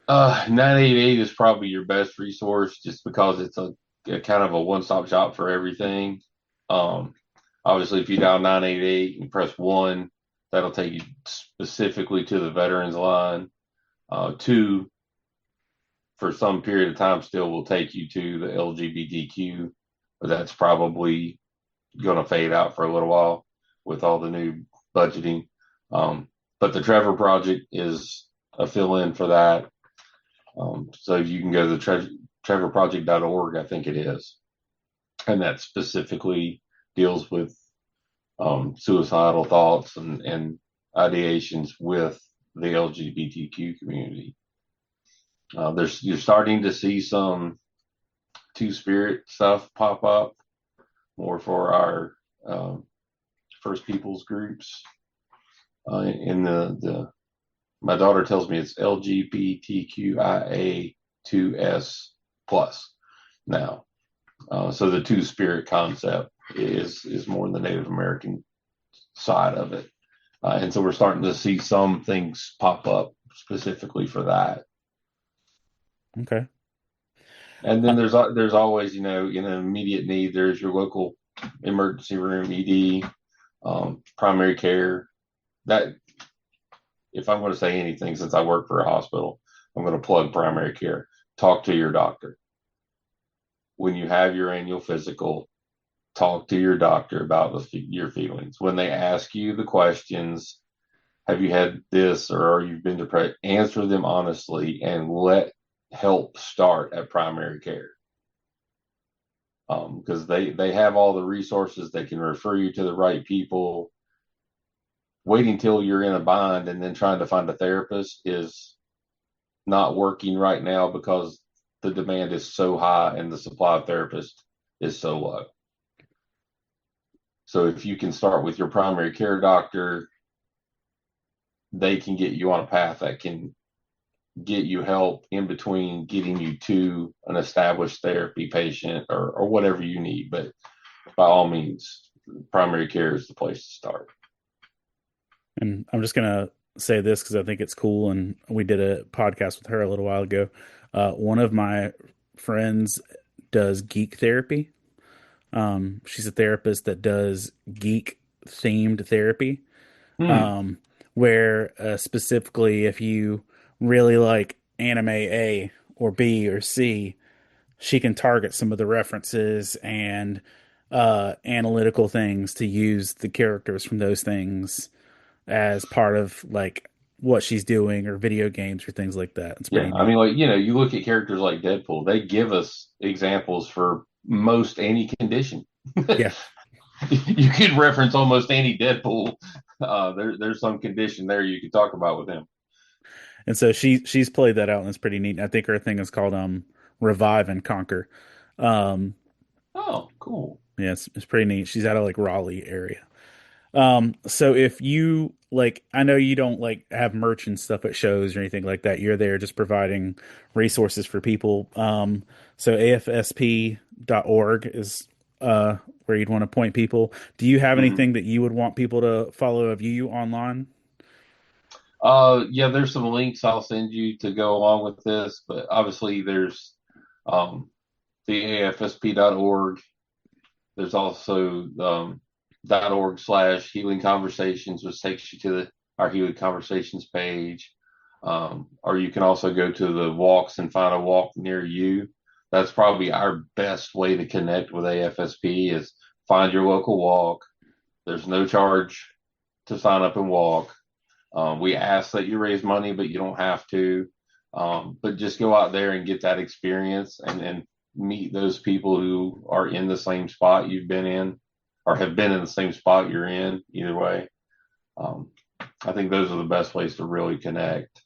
[SPEAKER 2] 988 is probably your best resource just because it's a kind of a one-stop shop for everything. Um, Obviously, if you dial 988 and press one, that'll take you specifically to the veterans line. Two, for some period of time, still will take you to the LGBTQ, but that's probably going to fade out for a little while with all the new budgeting. But the Trevor Project is a fill in for that. So you can go to the trevorproject.org, I think it is. And that specifically deals with suicidal thoughts and ideations with the LGBTQ community. You're starting to see some Two Spirit stuff pop up more for our First Peoples groups. In the my daughter tells me it's LGBTQIA2S plus now. So the Two Spirit concept is more in the Native American side of it. And so we're starting to see some things pop up specifically for that.
[SPEAKER 1] Okay.
[SPEAKER 2] And then there's always, immediate need. There's your local emergency room, ED, primary care. That if I'm going to say anything, since I work for a hospital, I'm going to plug primary care. Talk to your doctor. When you have your annual physical, talk to your doctor about your feelings. When they ask you the questions, have you had this or are you been depressed? Answer them honestly and let help start at primary care. Because they have all the resources. They can refer you to the right people. Waiting till you're in a bind and then trying to find a therapist is not working right now because the demand is so high and the supply of therapists is so low. So if you can start with your primary care doctor, they can get you on a path that can get you help in between getting you to an established therapy patient or whatever you need. But by all means, primary care is the place to start.
[SPEAKER 1] And I'm just gonna say this because I think it's cool, and we did a podcast with her a little while ago. One of my friends does geek therapy. She's a therapist that does geek themed therapy,
[SPEAKER 2] Hmm.
[SPEAKER 1] um, where specifically if you really like anime A or B or C, she can target some of the references and analytical things to use the characters from those things as part of like what she's doing or video games or things like that. It's
[SPEAKER 2] Yeah,
[SPEAKER 1] pretty
[SPEAKER 2] I
[SPEAKER 1] neat.
[SPEAKER 2] mean, you look at characters like Deadpool, they give us examples for most any condition.
[SPEAKER 1] Yeah.
[SPEAKER 2] You could reference almost any Deadpool. There's some condition there you could talk about with him.
[SPEAKER 1] And so she's played that out and it's pretty neat. I think her thing is called Revive and Conquer. Um
[SPEAKER 2] Oh, cool.
[SPEAKER 1] yeah, it's pretty neat. She's out of like Raleigh area. So if you like, I know you don't like have merch and stuff at shows or anything like that. You're there just providing resources for people. So afsp.org is where you'd want to point people. Do you have
[SPEAKER 2] Hmm.
[SPEAKER 1] anything that you would want people to follow of you online?
[SPEAKER 2] Yeah, there's some links I'll send you to go along with this, but obviously there's um, the afsp.org. There's also .org/healing conversations, which takes you to our healing conversations page. Or you can also go to the walks and find a walk near you. That's probably our best way to connect with AFSP is find your local walk. There's no charge to sign up and walk. We ask that you raise money, but you don't have to. But just go out there and get that experience and meet those people who are in the same spot you've been in or have been in the same spot you're in, either way. Um, I think those are the best ways to really connect.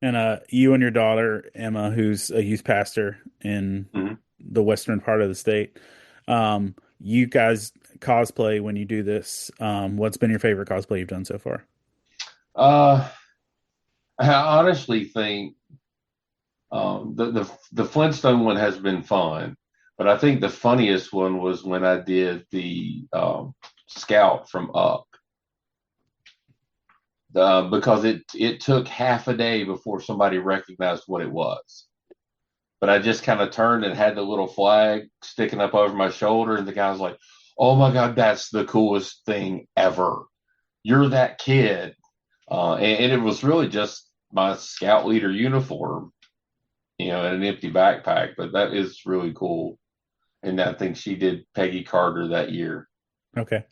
[SPEAKER 1] And you and your daughter Emma, who's a youth pastor in
[SPEAKER 2] Mhm.
[SPEAKER 1] the western part of the state, you guys cosplay when you do this. What's been your favorite cosplay you've done so far?
[SPEAKER 2] Uh, I honestly think the Flintstone one has been fun, but I think the funniest one was when I did the Scout from Up, because it took half a day before somebody recognized what it was. But I just kind of turned and had the little flag sticking up over my shoulder, and the guy was like, "Oh my God, that's the coolest thing ever! You're that kid!" And it was really just my Scout leader uniform, and an empty backpack. But that is really cool. And I think she did Peggy Carter that year.
[SPEAKER 1] Okay,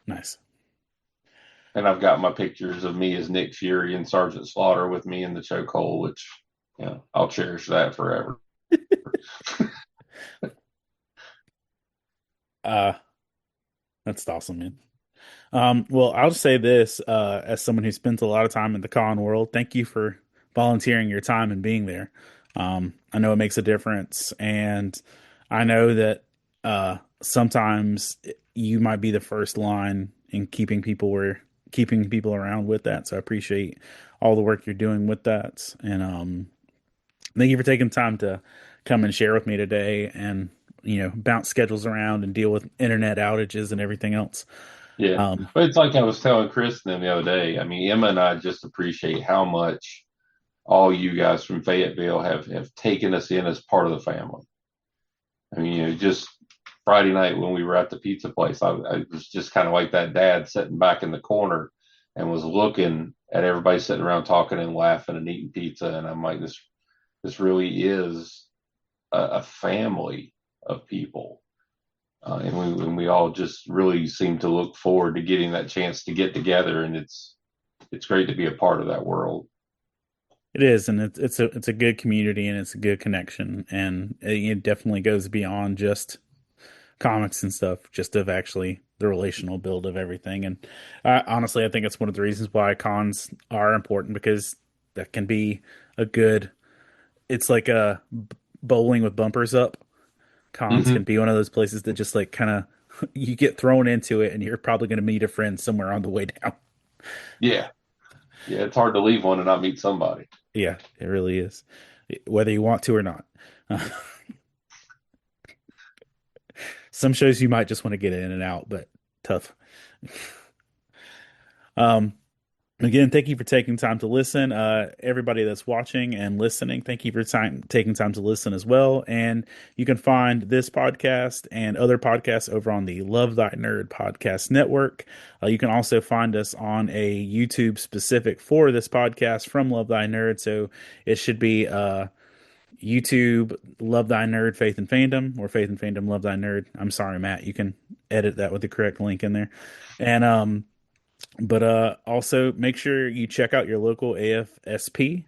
[SPEAKER 1] nice.
[SPEAKER 2] And I've got my pictures of me as Nick Fury and Sergeant Slaughter with me in the chokehold, which, I'll cherish that forever.
[SPEAKER 1] Uh, that's awesome, man. Well, I'll just say this, as someone who spends a lot of time in the con world, thank you for volunteering your time and being there. I know it makes a difference, and I know that sometimes you might be the first line in keeping people around with that. So I appreciate all the work you're doing with that, and thank you for taking time to come and share with me today, and bounce schedules around and deal with internet outages and everything else.
[SPEAKER 2] Yeah.
[SPEAKER 1] Um,
[SPEAKER 2] But it's like I was telling Kristen the other day. I mean, Emma and I just appreciate how much all you guys from Fayetteville have taken us in as part of the family. I mean, just Friday night when we were at the pizza place, I was just kind of like that dad sitting back in the corner and was looking at everybody sitting around talking and laughing and eating pizza. And I'm like, this really is a family of people. And we all just really seem to look forward to getting that chance to get together. And it's great to be a part of that world.
[SPEAKER 1] it is, and it's a good community and it's a good connection, and it definitely goes beyond just comics and stuff, just of actually the relational build of everything. And honestly, I think it's one of the reasons why cons are important, because that can be a good. It's like a bowling with bumpers up. Cons can
[SPEAKER 2] Hmm.
[SPEAKER 1] be one of those places that just like kind of you get thrown into it, and you're probably going to meet a friend somewhere on the way down.
[SPEAKER 2] Yeah. Yeah. It's hard to leave one and not meet somebody.
[SPEAKER 1] Yeah, it really is, whether you want to or not. Uh, some shows you might just want to get in and out, but tough. Um, Again, thank you for taking time to listen. Everybody that's watching and listening, thank you for taking time to listen as well. And you can find this podcast and other podcasts over on the Love Thy Nerd podcast network. You can also find us on a YouTube specific for this podcast from Love Thy Nerd. So it should be YouTube Love Thy Nerd Faith and Fandom, or Faith and Fandom Love Thy Nerd. I'm sorry, Matt. You can edit that with the correct link in there. And but also make sure you check out your local AFSP.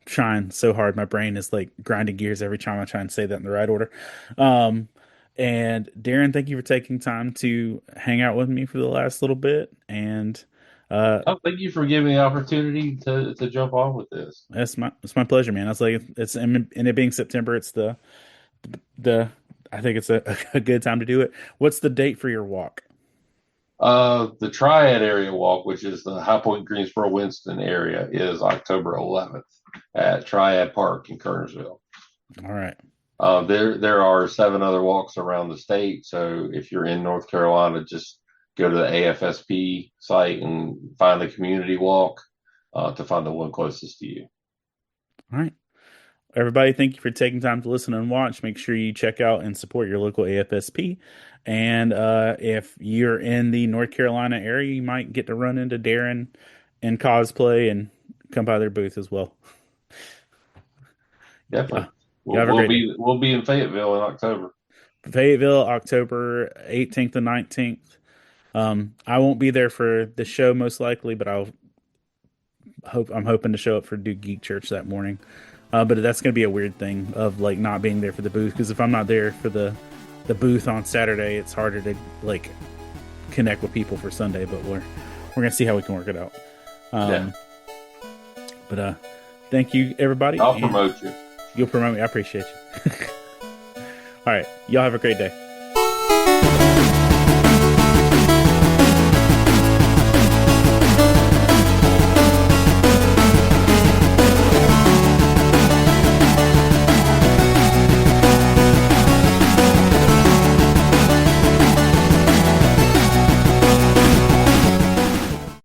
[SPEAKER 1] Trying so hard, my brain is like grinding gears every time I try and say that in the right order. Um, and Darren, thank you for taking time to hang out with me for the last little bit. And uh,
[SPEAKER 2] Oh, thank you for giving me the opportunity to jump on with this.
[SPEAKER 1] it's my pleasure, man. I was like, it's and it being September, it's the I think it's a good time to do it. What's the date for your walk?
[SPEAKER 2] The Triad area walk, which is the High Point, Greensboro, Winston area, is October 11th at Triad Park in Kernersville.
[SPEAKER 1] All right.
[SPEAKER 2] There are 7 other walks around the state. So if you're in North Carolina, just go to the AFSP site and find the community walk to find the one closest to you.
[SPEAKER 1] All right. Everybody, thank you for taking time to listen and watch. Make sure you check out and support your local AFSP. And if you're in the North Carolina area, you might get to run into Darren in cosplay and come by their booth as well. Yeah.
[SPEAKER 2] Definitely.
[SPEAKER 1] You
[SPEAKER 2] We'll,
[SPEAKER 1] have a
[SPEAKER 2] we'll
[SPEAKER 1] great day.
[SPEAKER 2] be in Fayetteville in October.
[SPEAKER 1] Fayetteville, October 18th and 19th. I won't be there for the show most likely, but I'm hoping to show up for Duke Geek Church that morning. But that's going to be a weird thing of like not being there for the booth, because if I'm not there for the booth on Saturday, it's harder to like connect with people for Sunday. But we're gonna see how we can work it out.
[SPEAKER 2] Yeah.
[SPEAKER 1] Um, But thank you, everybody.
[SPEAKER 2] I'll promote you.
[SPEAKER 1] You'll promote me. I appreciate you. All right. Y'all have a great day.